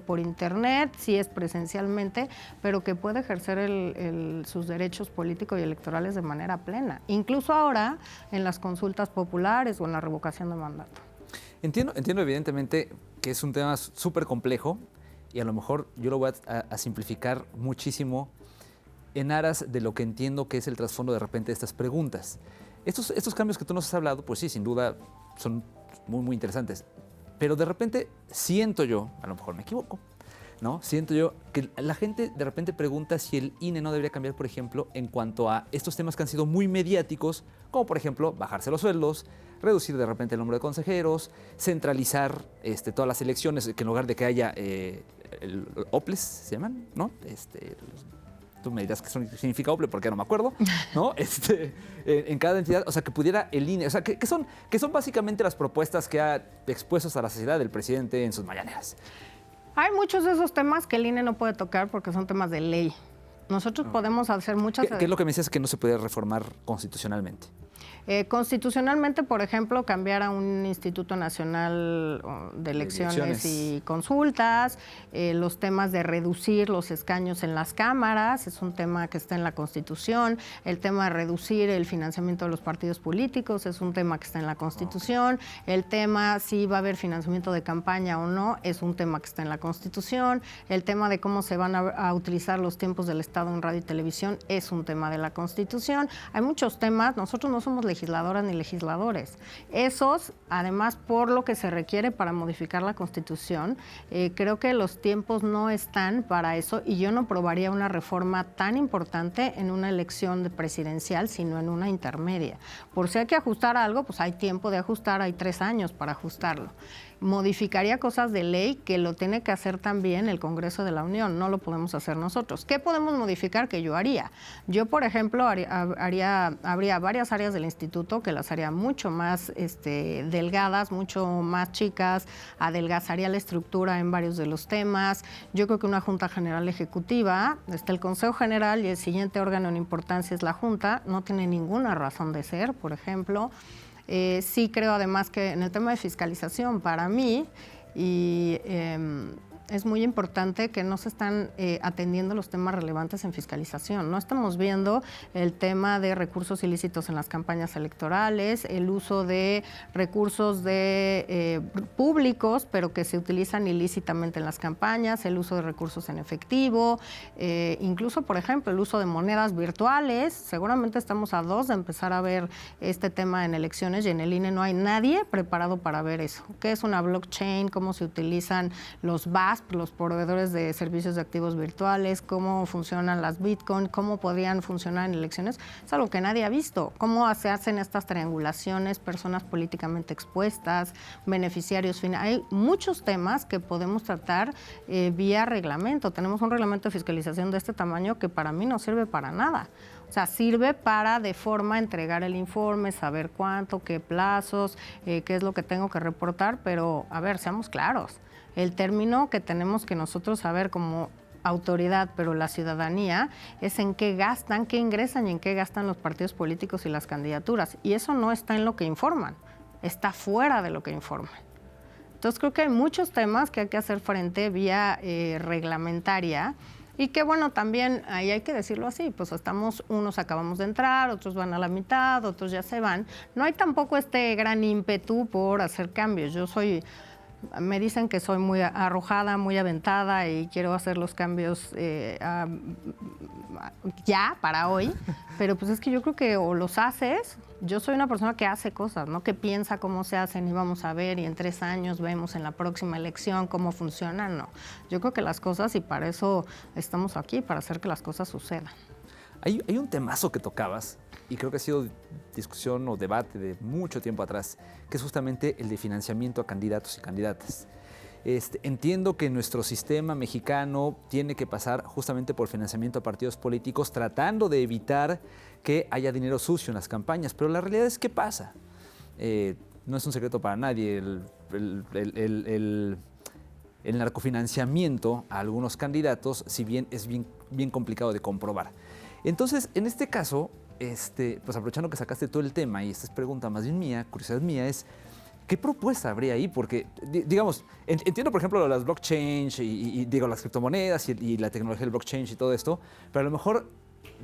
por internet, si es presencialmente, pero que puede ejercer sus derechos políticos y electorales de manera plena. Incluso ahora en las consultas populares o en la revocación de mandato. Entiendo evidentemente que es un tema súper complejo y a lo mejor yo lo voy a simplificar muchísimo en aras de lo que entiendo que es el trasfondo de repente de estas preguntas. Estos cambios que tú nos has hablado, pues sí, sin duda son muy, muy interesantes. Pero de repente siento yo, a lo mejor me equivoco, ¿no? Siento yo que la gente de repente pregunta si el INE no debería cambiar, por ejemplo, en cuanto a estos temas que han sido muy mediáticos, como por ejemplo bajarse los sueldos, reducir de repente el número de consejeros, centralizar todas las elecciones, que en lugar de que haya el OPLES, se llaman, ¿no? Tú me dirás qué significa OPLE porque no me acuerdo, ¿no? En cada entidad, o sea, que pudiera el INE, o sea, que son básicamente las propuestas que ha expuesto a la sociedad el presidente en sus mañaneras. Hay muchos de esos temas que el INE no puede tocar porque son temas de ley. Nosotros podemos hacer muchas... ¿Qué es lo que me decías que no se puede reformar constitucionalmente? Constitucionalmente, por ejemplo, cambiar a un Instituto Nacional de Elecciones y Consultas, los temas de reducir los escaños en las cámaras, es un tema que está en la Constitución, el tema de reducir el financiamiento de los partidos políticos, es un tema que está en la Constitución, el tema si va a haber financiamiento de campaña o no, es un tema que está en la Constitución, el tema de cómo se van a utilizar los tiempos del Estado en radio y televisión, es un tema de la Constitución. Hay muchos temas, nosotros no somos legisladoras ni legisladores. Esos, además, por lo que se requiere para modificar la Constitución, creo que los tiempos no están para eso y yo no aprobaría una reforma tan importante en una elección presidencial, sino en una intermedia. Por si hay que ajustar algo, pues hay tiempo de ajustar, hay 3 años para ajustarlo. Modificaría cosas de ley que lo tiene que hacer también el Congreso de la Unión, no lo podemos hacer nosotros. ¿Qué podemos modificar que yo haría? Yo, por ejemplo, habría varias áreas del instituto que las haría mucho más delgadas, mucho más chicas, adelgazaría la estructura en varios de los temas. Yo creo que una Junta General Ejecutiva, está el Consejo General y el siguiente órgano en importancia es la Junta, no tiene ninguna razón de ser, por ejemplo. Sí creo además que en el tema de fiscalización, para mí, es muy importante que no se están atendiendo los temas relevantes en fiscalización. No estamos viendo el tema de recursos ilícitos en las campañas electorales, el uso de recursos públicos, pero que se utilizan ilícitamente en las campañas, el uso de recursos en efectivo, incluso, por ejemplo, el uso de monedas virtuales. Seguramente estamos a 2 de empezar a ver este tema en elecciones y en el INE no hay nadie preparado para ver eso. ¿Qué es una blockchain? ¿Cómo se utilizan los VASP, los proveedores de servicios de activos virtuales? ¿Cómo funcionan las Bitcoin? ¿Cómo podrían funcionar en elecciones? Es algo que nadie ha visto. ¿Cómo se hacen estas triangulaciones? Personas políticamente expuestas, beneficiarios finales. Hay muchos temas que podemos tratar vía reglamento. Tenemos un reglamento de fiscalización de este tamaño que para mí no sirve para nada. O sea, sirve para de forma entregar el informe, saber cuánto, qué plazos, qué es lo que tengo que reportar, pero a ver, seamos claros. El término que tenemos que nosotros saber como autoridad, pero la ciudadanía, es en qué gastan, qué ingresan y en qué gastan los partidos políticos y las candidaturas. Y eso no está en lo que informan, está fuera de lo que informan. Entonces creo que hay muchos temas que hay que hacer frente vía reglamentaria. Y que bueno, también ahí hay que decirlo así, pues unos acabamos de entrar, otros van a la mitad, otros ya se van. No hay tampoco este gran ímpetu por hacer cambios. Me dicen que soy muy arrojada, muy aventada y quiero hacer los cambios ya, para hoy, pero pues es que yo creo que o los haces. Yo soy una persona que hace cosas, ¿no? Que piensa cómo se hacen y vamos a ver y en 3 años vemos en la próxima elección cómo funcionan, no. Yo creo que las cosas, y para eso estamos aquí, para hacer que las cosas sucedan. Hay un temazo que tocabas y creo que ha sido discusión o debate de mucho tiempo atrás, que es justamente el de financiamiento a candidatos y candidatas. Entiendo que nuestro sistema mexicano tiene que pasar justamente por financiamiento a partidos políticos, tratando de evitar que haya dinero sucio en las campañas, pero la realidad es que pasa. No es un secreto para nadie el narcofinanciamiento a algunos candidatos, si bien es bien complicado de comprobar. Entonces, en este caso, pues aprovechando que sacaste todo el tema, y esta es pregunta más bien mía, curiosidad mía, es ¿qué propuesta habría ahí? Porque, digamos, entiendo, por ejemplo, las blockchain y las criptomonedas y la tecnología del blockchain y todo esto, pero a lo mejor,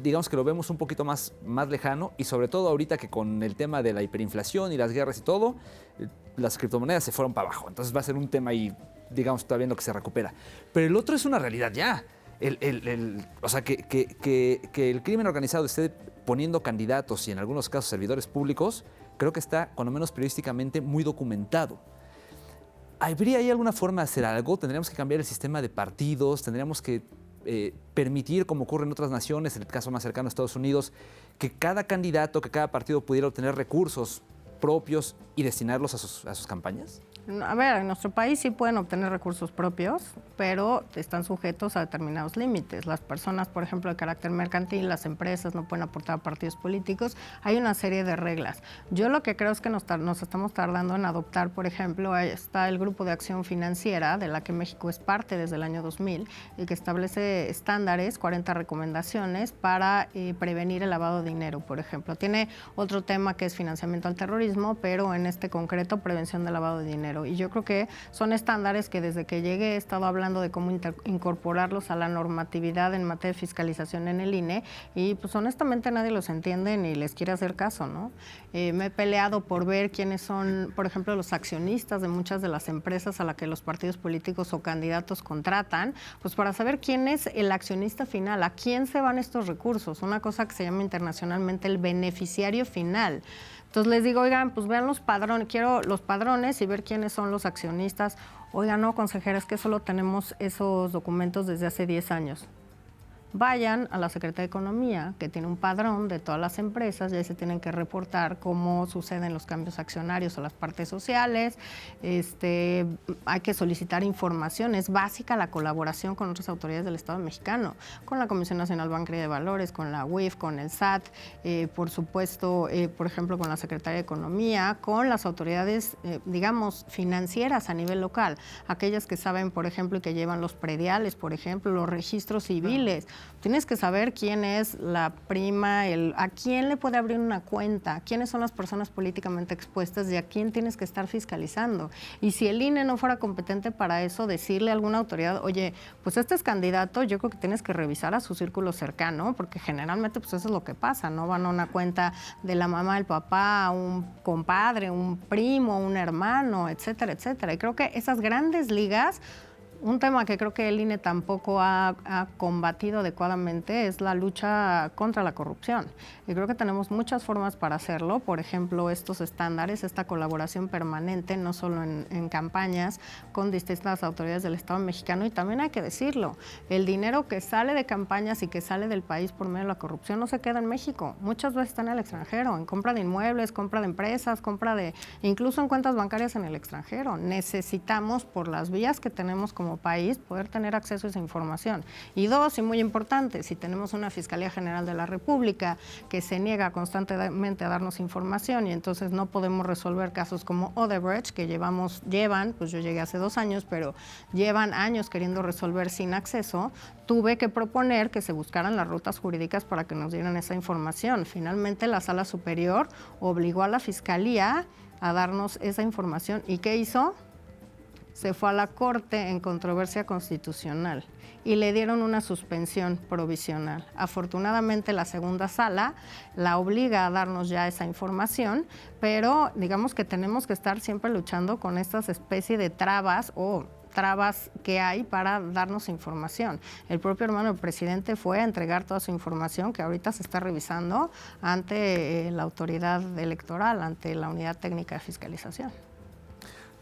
digamos que lo vemos un poquito más lejano y sobre todo ahorita que con el tema de la hiperinflación y las guerras y todo, las criptomonedas se fueron para abajo. Entonces va a ser un tema ahí, digamos, todavía en lo que se recupera. Pero el otro es una realidad ya. O sea, que el crimen organizado esté poniendo candidatos y en algunos casos servidores públicos, creo que está, cuando menos periodísticamente, muy documentado. ¿Habría ahí alguna forma de hacer algo? ¿Tendríamos que cambiar el sistema de partidos? ¿Tendríamos que permitir, como ocurre en otras naciones, en el caso más cercano a Estados Unidos, que cada candidato, que cada partido pudiera obtener recursos propios y destinarlos a sus campañas? A ver, en nuestro país sí pueden obtener recursos propios. pero están sujetos a determinados límites. Las personas, por ejemplo, de carácter mercantil, las empresas no pueden aportar a partidos políticos. Hay una serie de reglas. Yo lo que creo es que nos estamos tardando en adoptar, por ejemplo, está el Grupo de Acción Financiera, de la que México es parte desde el año 2000, y que establece estándares, 40 recomendaciones para prevenir el lavado de dinero, por ejemplo. Tiene otro tema que es financiamiento al terrorismo, pero en este concreto, prevención del lavado de dinero. Y yo creo que son estándares que desde que llegué he estado hablando de cómo incorporarlos a la normatividad en materia de fiscalización en el INE, y pues honestamente nadie los entiende ni les quiere hacer caso, ¿no? Me he peleado por ver quiénes son, por ejemplo, los accionistas de muchas de las empresas a las que los partidos políticos o candidatos contratan, pues para saber quién es el accionista final, a quién se van estos recursos, una cosa que se llama internacionalmente el beneficiario final. Entonces les digo, oigan, pues vean los padrones, quiero los padrones y ver quiénes son los accionistas. Oigan, no, consejera, es que solo tenemos esos documentos desde hace 10 años. Vayan a la Secretaría de Economía, que tiene un padrón de todas las empresas, y ahí se tienen que reportar cómo suceden los cambios accionarios o las partes sociales. Hay que solicitar información, es básica la colaboración con otras autoridades del Estado mexicano, con la Comisión Nacional Bancaria de Valores, con la UIF, con el SAT, por supuesto, por ejemplo, con la Secretaría de Economía, con las autoridades, digamos, financieras a nivel local, aquellas que saben, por ejemplo, y que llevan los prediales, por ejemplo, los registros civiles. Tienes que saber quién es la prima, a quién le puede abrir una cuenta, quiénes son las personas políticamente expuestas y a quién tienes que estar fiscalizando. Y si el INE no fuera competente para eso, decirle a alguna autoridad, oye, pues este es candidato, yo creo que tienes que revisar a su círculo cercano, porque generalmente pues eso es lo que pasa, ¿no? Van a una cuenta de la mamá, del papá, un compadre, un primo, un hermano, etcétera, etcétera. Y creo que esas grandes ligas, un tema que creo que el INE tampoco ha combatido adecuadamente es la lucha contra la corrupción. Y creo que tenemos muchas formas para hacerlo. Por ejemplo, estos estándares, esta colaboración permanente, no solo en campañas con distintas autoridades del Estado mexicano. Y también hay que decirlo, el dinero que sale de campañas y que sale del país por medio de la corrupción no se queda en México. Muchas veces está en el extranjero, en compra de inmuebles, compra de empresas, incluso en cuentas bancarias en el extranjero. Necesitamos, por las vías que tenemos como país, poder tener acceso a esa información. Y dos, y muy importante, si tenemos una Fiscalía General de la República que se niega constantemente a darnos información y entonces no podemos resolver casos como Odebrecht, que pues yo llegué hace 2 años, pero llevan años queriendo resolver sin acceso, tuve que proponer que se buscaran las rutas jurídicas para que nos dieran esa información. Finalmente, la Sala Superior obligó a la Fiscalía a darnos esa información. ¿Y qué hizo? Se fue a la Corte en controversia constitucional y le dieron una suspensión provisional. Afortunadamente, la segunda sala la obliga a darnos ya esa información, pero digamos que tenemos que estar siempre luchando con estas especies de trabas que hay para darnos información. El propio hermano del presidente fue a entregar toda su información que ahorita se está revisando ante la autoridad electoral, ante la Unidad Técnica de Fiscalización.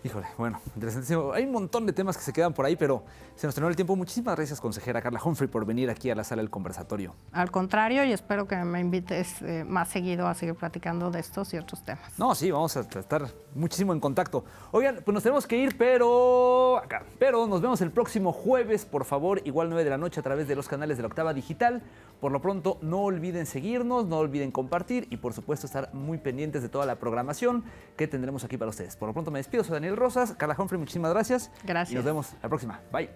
Híjole, bueno, interesantísimo. Hay un montón de temas que se quedan por ahí, pero se nos terminó el tiempo. Muchísimas gracias, consejera Carla Humphrey, por venir aquí a la sala del conversatorio. Al contrario, y espero que me invites más seguido a seguir platicando de estos y otros temas. No, sí, vamos a estar muchísimo en contacto. Oigan, pues nos tenemos que ir, pero nos vemos el próximo jueves, por favor, igual 9 de la noche a través de los canales de La Octava Digital. Por lo pronto, no olviden seguirnos, no olviden compartir y, por supuesto, estar muy pendientes de toda la programación que tendremos aquí para ustedes. Por lo pronto, me despido. Soy Daniel Rosas. Carla Humphrey, muchísimas gracias. Gracias. Y nos vemos la próxima. Bye.